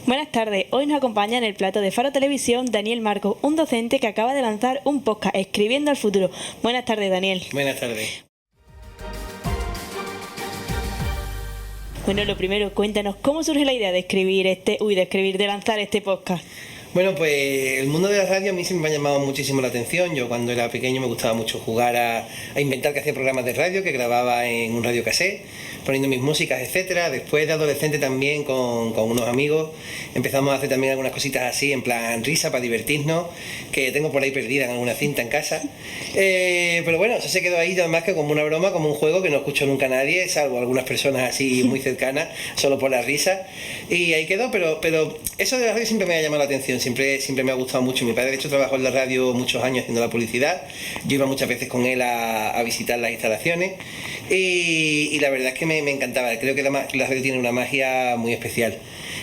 Buenas tardes, hoy nos acompaña en el plato de Faro Televisión Daniel Marcos, un docente que acaba de lanzar un podcast, Escribiendo al Futuro. Buenas tardes, Daniel. Buenas tardes. Bueno, lo primero, cuéntanos, ¿cómo surge la idea de lanzar este podcast? Bueno, pues el mundo de la radio a mí siempre me ha llamado muchísimo la atención. Yo cuando era pequeño me gustaba mucho jugar a inventar, que hacía programas de radio, que grababa en un radio cassette, poniendo mis músicas, etcétera. Después de adolescente también con unos amigos empezamos a hacer también algunas cositas así, en plan risa, para divertirnos, que tengo por ahí perdida en alguna cinta en casa. Pero bueno, eso se quedó ahí más que como una broma, como un juego que no escuchó nunca nadie, salvo algunas personas así muy cercanas, solo por la risa. Y ahí quedó, pero eso de la radio siempre me ha llamado la atención. Siempre me ha gustado mucho. Mi padre, de hecho, trabajó en la radio muchos años haciendo la publicidad. Yo iba muchas veces con él a visitar las instalaciones y la verdad es que me encantaba. Creo que la radio tiene una magia muy especial.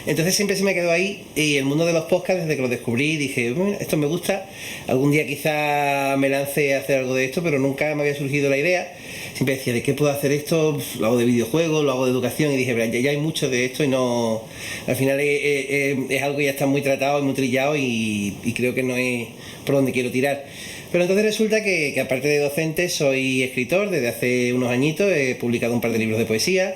Entonces siempre se me quedó ahí, y el mundo de los podcasts, desde que lo descubrí, dije, bueno, esto me gusta, algún día quizá me lance a hacer algo de esto, pero nunca me había surgido la idea. Siempre decía, ¿de qué puedo hacer esto? Lo hago de videojuegos, lo hago de educación, y dije, ya hay mucho de esto y no, al final es algo que ya está muy tratado y muy trillado, y creo que no es por donde quiero tirar. Pero entonces resulta que aparte de docente soy escritor desde hace unos añitos, he publicado un par de libros de poesía,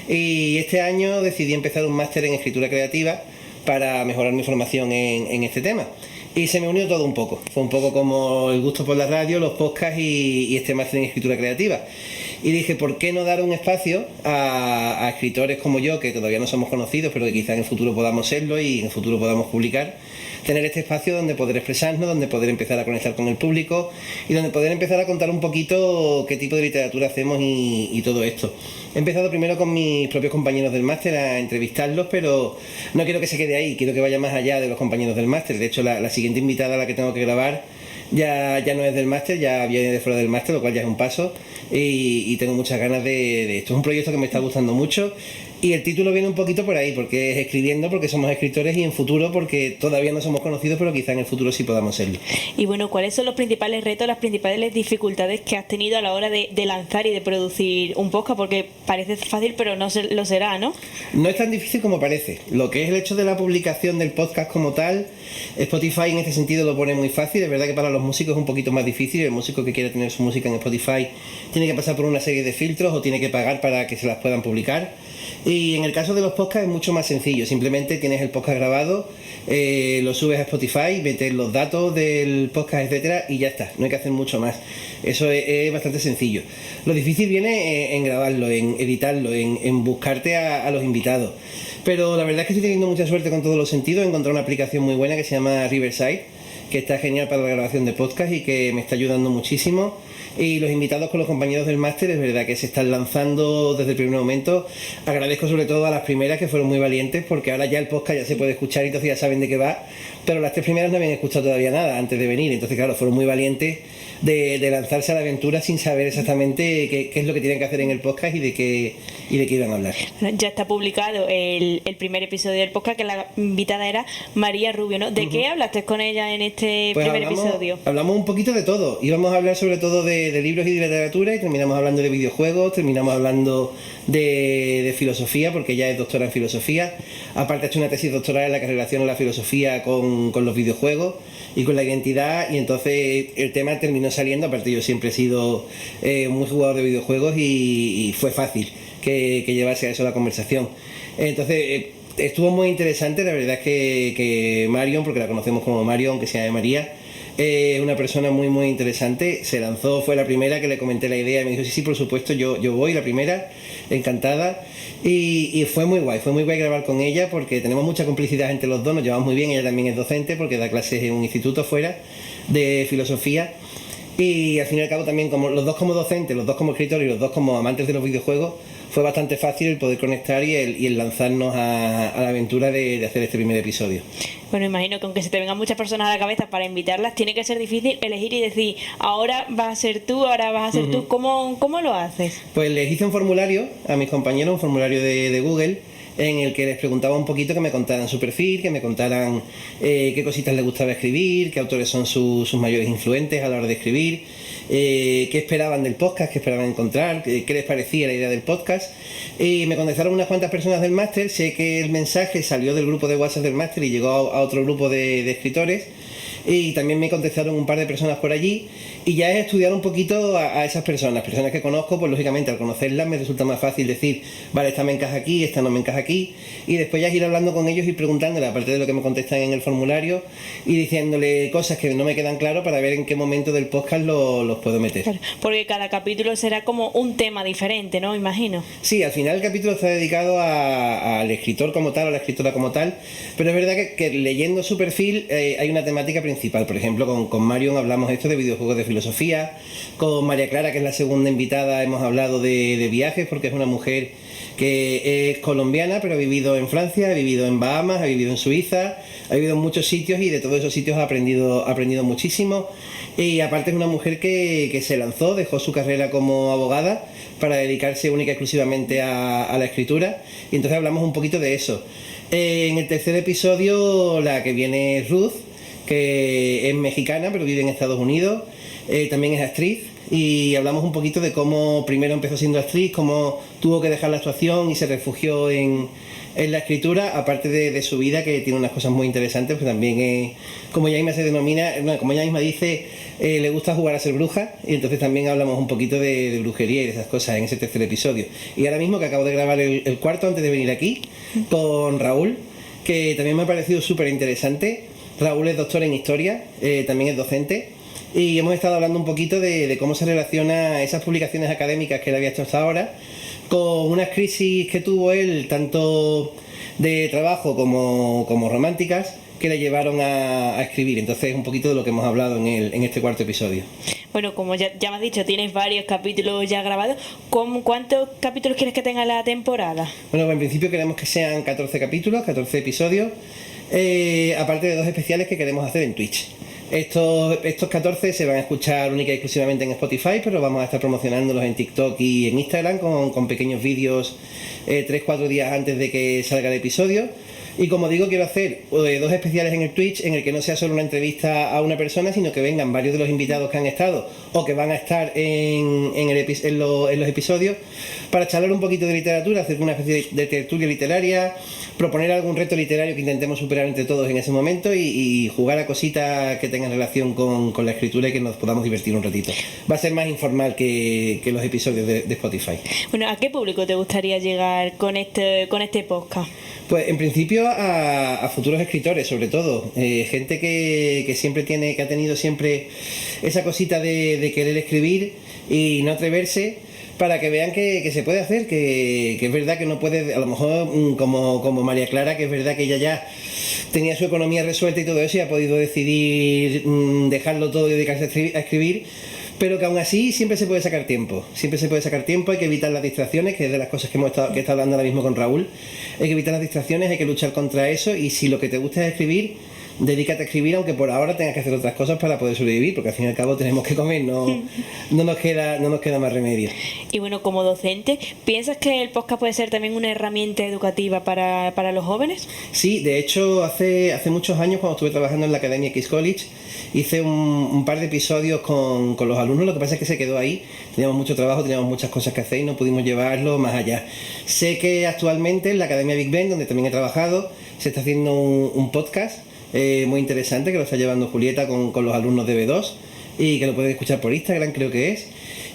y este año decidí empezar un máster en escritura creativa para mejorar mi formación en este tema. Y se me unió todo un poco. Fue un poco como el gusto por la radio, los podcasts y este máster en escritura creativa. Y dije, ¿por qué no dar un espacio a escritores como yo, que todavía no somos conocidos, pero que quizá en el futuro podamos serlo y en el futuro podamos publicar? Tener este espacio donde poder expresarnos, donde poder empezar a conectar con el público y donde poder empezar a contar un poquito qué tipo de literatura hacemos y todo esto. He empezado primero con mis propios compañeros del máster a entrevistarlos, pero no quiero que se quede ahí, quiero que vaya más allá de los compañeros del máster. De hecho, la siguiente invitada a la que tengo que grabar ya no es del máster, ya viene de fuera del máster, lo cual ya es un paso, y tengo muchas ganas de esto. Es un proyecto que me está gustando mucho, y el título viene un poquito por ahí, porque es escribiendo, porque somos escritores, y en futuro porque todavía no somos conocidos, pero quizá en el futuro sí podamos serlo. Y bueno, ¿cuáles son los principales retos, las principales dificultades que has tenido a la hora de lanzar y de producir un podcast? Porque parece fácil, pero no lo será, ¿no? No es tan difícil como parece. Lo que es el hecho de la publicación del podcast como tal, Spotify en este sentido lo pone muy fácil. Es verdad que para los músicos es un poquito más difícil. El músico que quiere tener su música en Spotify tiene que pasar por una serie de filtros o tiene que pagar para que se las puedan publicar. Y en el caso de los podcasts es mucho más sencillo. Simplemente tienes el podcast grabado, lo subes a Spotify, metes los datos del podcast, etcétera, y ya está. No hay que hacer mucho más. Eso es bastante sencillo. Lo difícil viene en grabarlo, en editarlo, en buscarte a los invitados. Pero la verdad es que estoy teniendo mucha suerte con todos los sentidos. He encontrado una aplicación muy buena que se llama Riverside, que está genial para la grabación de podcast y que me está ayudando muchísimo. Y los invitados con los compañeros del máster es verdad que se están lanzando desde el primer momento. Agradezco sobre todo a las primeras, que fueron muy valientes, porque ahora ya el podcast ya se puede escuchar y entonces ya saben de qué va, pero las tres primeras no habían escuchado todavía nada antes de venir. Entonces claro, fueron muy valientes de lanzarse a la aventura sin saber exactamente qué es lo que tienen que hacer en el podcast y de qué iban a hablar. Ya está publicado el primer episodio del podcast, que la invitada era María Rubio, ¿no? ¿De qué hablaste con ella en este primer episodio? Hablamos un poquito de todo. Íbamos a hablar sobre todo de libros y de literatura, y terminamos hablando de videojuegos, terminamos hablando de filosofía, porque ella es doctora en filosofía. Aparte ha hecho una tesis doctoral en la que relaciona la filosofía con los videojuegos y con la identidad, y entonces el tema terminó saliendo. Aparte yo siempre he sido muy jugador de videojuegos y fue fácil que llevase a eso la conversación. Entonces estuvo muy interesante. La verdad es que Marion, porque la conocemos como Marion, aunque sea de María, es una persona muy muy interesante. Se lanzó, fue la primera que le comenté la idea y me dijo sí, por supuesto, yo voy, la primera, encantada. Y fue muy guay grabar con ella, porque tenemos mucha complicidad entre los dos, nos llevamos muy bien. Ella también es docente porque da clases en un instituto fuera de filosofía, y al fin y al cabo también, como los dos como docentes, los dos como escritores y los dos como amantes de los videojuegos, fue bastante fácil el poder conectar y el lanzarnos a la aventura de hacer este primer episodio. Bueno, imagino que aunque se te vengan muchas personas a la cabeza para invitarlas, tiene que ser difícil elegir y decir, ahora vas a ser tú, ahora vas a ser tú. ¿Cómo lo haces? Pues les hice un formulario a mis compañeros, un formulario de Google, en el que les preguntaba un poquito, que me contaran su perfil, que me contaran qué cositas les gustaba escribir, qué autores son sus mayores influentes a la hora de escribir. qué esperaban del podcast, qué esperaban encontrar, qué les parecía la idea del podcast. Y me contestaron unas cuantas personas del máster. Sé que el mensaje salió del grupo de WhatsApp del máster y llegó a otro grupo de escritores. Y también me contestaron un par de personas por allí, y ya he estudiado un poquito a esas personas que conozco. Pues lógicamente al conocerlas me resulta más fácil decir, vale, esta me encaja aquí, esta no me encaja aquí, y después ya ir hablando con ellos y preguntándole, aparte de lo que me contestan en el formulario, y diciéndole cosas que no me quedan claro para ver en qué momento del podcast los puedo meter. Claro, porque cada capítulo será como un tema diferente, ¿no? Imagino. Sí, al final el capítulo está dedicado al escritor como tal, a la escritora como tal, pero es verdad que leyendo su perfil hay una temática principal. Por ejemplo, con Marion hablamos esto de videojuegos de filosofía, con María Clara, que es la segunda invitada, hemos hablado de viajes, porque es una mujer que es colombiana, pero ha vivido en Francia, ha vivido en Bahamas, ha vivido en Suiza, ha vivido en muchos sitios, y de todos esos sitios ha aprendido muchísimo. Y aparte es una mujer que se lanzó, dejó su carrera como abogada para dedicarse única y exclusivamente a la escritura, y entonces hablamos un poquito de eso. En el tercer episodio, la que viene es Ruth, que es mexicana pero vive en Estados Unidos, también es actriz, y hablamos un poquito de cómo primero empezó siendo actriz, cómo tuvo que dejar la actuación y se refugió en la escritura, aparte de su vida, que tiene unas cosas muy interesantes, pues también, como ella misma se denomina, como ella misma dice, le gusta jugar a ser bruja, y entonces también hablamos un poquito de brujería y de esas cosas en ese tercer episodio. Y ahora mismo que acabo de grabar el cuarto antes de venir aquí, con Raúl, que también me ha parecido súper interesante. Raúl es doctor en historia, también es docente, y hemos estado hablando un poquito de cómo se relaciona esas publicaciones académicas que él había hecho hasta ahora con unas crisis que tuvo él, tanto de trabajo como románticas, que le llevaron a escribir. Entonces un poquito de lo que hemos hablado en este cuarto episodio. Bueno, como ya me has dicho, tienes varios capítulos ya grabados. ¿Cuántos capítulos quieres que tenga la temporada? Bueno, pues en principio queremos que sean 14 capítulos, 14 episodios, aparte de 2 especiales que queremos hacer en Twitch. Estos 14 se van a escuchar única y exclusivamente en Spotify, pero vamos a estar promocionándolos en TikTok y en Instagram con pequeños vídeos 3-4 días antes de que salga el episodio. Y como digo, quiero hacer 2 especiales en el Twitch, en el que no sea solo una entrevista a una persona, sino que vengan varios de los invitados que han estado o que van a estar en los episodios, para charlar un poquito de literatura, hacer una especie de tertulia literaria, proponer algún reto literario que intentemos superar entre todos en ese momento, y jugar a cositas que tengan relación con la escritura y que nos podamos divertir un ratito. Va a ser más informal que los episodios de Spotify. Bueno, ¿a qué público te gustaría llegar con este podcast? Pues en principio a futuros escritores, sobre todo, gente que siempre que ha tenido siempre esa cosita de querer escribir y no atreverse, para que vean que se puede hacer, que es verdad que no puede, a lo mejor como María Clara, que es verdad que ella ya tenía su economía resuelta y todo eso, y ha podido decidir dejarlo todo y dedicarse a escribir, pero que aún así siempre se puede sacar tiempo, hay que evitar las distracciones, que es de las cosas que he estado hablando ahora mismo con Raúl. Hay que evitar las distracciones, hay que luchar contra eso, y si lo que te gusta es escribir, dedícate a escribir, aunque por ahora tengas que hacer otras cosas para poder sobrevivir, porque al fin y al cabo tenemos que comer, no nos queda más remedio. Y bueno, como docente, ¿piensas que el podcast puede ser también una herramienta educativa para los jóvenes? Sí, de hecho hace muchos años, cuando estuve trabajando en la Academia King's College, hice un par de episodios con los alumnos. Lo que pasa es que se quedó ahí, teníamos mucho trabajo, teníamos muchas cosas que hacer y no pudimos llevarlo más allá. Sé que actualmente en la Academia Big Ben, donde también he trabajado, se está haciendo un podcast muy interesante, que lo está llevando Julieta con los alumnos de B2, y que lo pueden escuchar por Instagram, creo que es.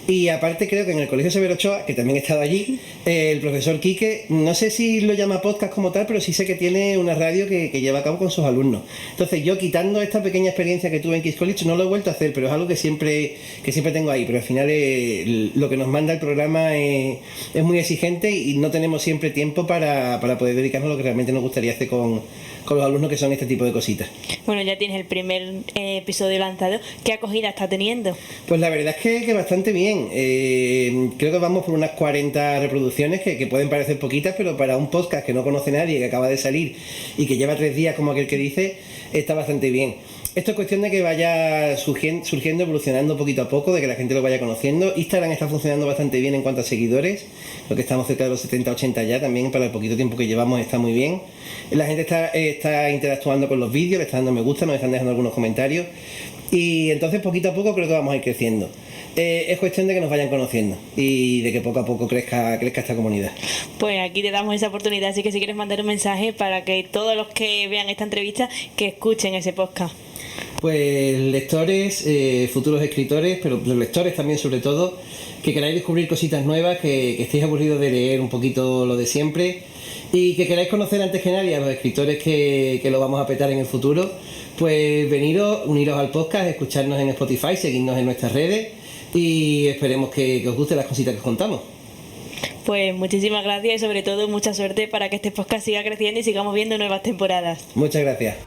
Y aparte creo que en el Colegio Severo Ochoa, que también he estado allí, el profesor Quique, no sé si lo llama podcast como tal, pero sí sé que tiene una radio que lleva a cabo con sus alumnos. Entonces yo, quitando esta pequeña experiencia que tuve en King's College, no lo he vuelto a hacer, pero es algo que siempre tengo ahí. Pero al final lo que nos manda el programa es muy exigente, y no tenemos siempre tiempo para poder dedicarnos a lo que realmente nos gustaría hacer con los alumnos, que son este tipo de cositas. Bueno, ya tienes el primer episodio lanzado. ¿Qué acogida está teniendo? Pues la verdad es que bastante bien. Creo que vamos por unas 40 reproducciones, que pueden parecer poquitas, pero para un podcast que no conoce nadie, que acaba de salir y que lleva 3 días, como aquel que dice, está bastante bien. Esto es cuestión de que vaya surgiendo, evolucionando poquito a poco, de que la gente lo vaya conociendo. Instagram está funcionando bastante bien en cuanto a seguidores, lo que estamos cerca de los 70-80 ya, también para el poquito tiempo que llevamos está muy bien. La gente está interactuando con los vídeos, le está dando me gusta, nos están dejando algunos comentarios, y entonces poquito a poco creo que vamos a ir creciendo. es cuestión de que nos vayan conociendo y de que poco a poco crezca esta comunidad. Pues aquí te damos esa oportunidad, así que si quieres mandar un mensaje para que todos los que vean esta entrevista que escuchen ese podcast. Pues lectores, futuros escritores, pero los lectores también sobre todo, que queráis descubrir cositas nuevas, que estéis aburridos de leer un poquito lo de siempre y que queráis conocer antes que nadie a los escritores que lo vamos a petar en el futuro, pues uniros al podcast, escucharnos en Spotify, seguirnos en nuestras redes y esperemos que os gusten las cositas que os contamos. Pues muchísimas gracias y sobre todo mucha suerte para que este podcast siga creciendo y sigamos viendo nuevas temporadas. Muchas gracias.